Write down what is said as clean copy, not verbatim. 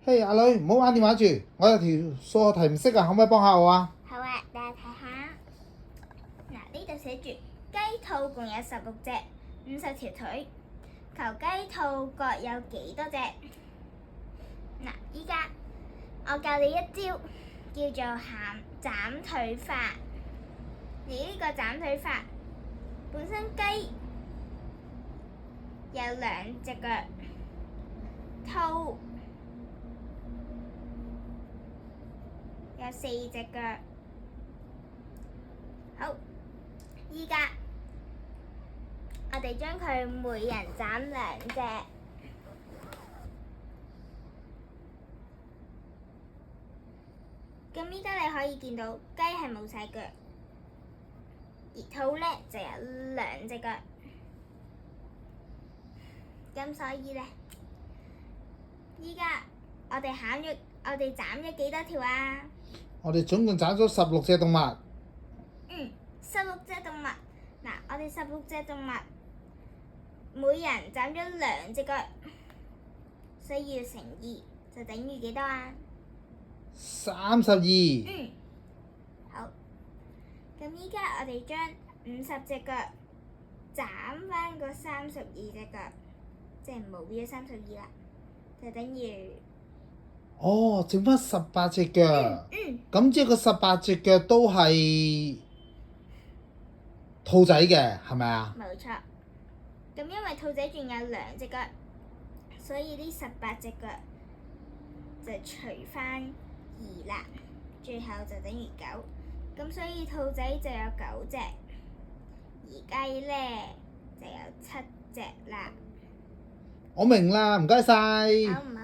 嘿，阿女，唔好玩電話住，我有條數學題唔識啊，可唔可以幫下我啊？好啊，等我睇下。嗱，呢度寫住雞兔共有16隻，50條腿，求雞兔各有幾多隻？嗱，依家我教你一招叫做斬腿法。而呢個斬腿法本身雞有2隻腳，兔有4隻腳。好，依家我哋將佢每人斬2隻。咁依家你可以見到雞係冇晒腳，而兔呢就有2隻腳。咁所以呢，依家我哋斬咗幾多條啊？我哋總共斬咗16隻動物。 16隻動物。嗱，我哋16隻動物，每人斬咗2隻腳，所以要乘2，就等於幾多啊32。好。咁依家我哋將50隻腳斬返個32隻腳，即係冇咗32啦，就等於哦，剩翻18隻腳。咁即係個18隻腳都係兔仔嘅，係咪啊？冇錯。咁因為兔仔仲有2隻腳，所以呢18隻腳就除返2啦，最後就等於9。咁所以兔仔就有9隻，而雞呢就有7隻啦。我明啦，唔該晒。好唔好？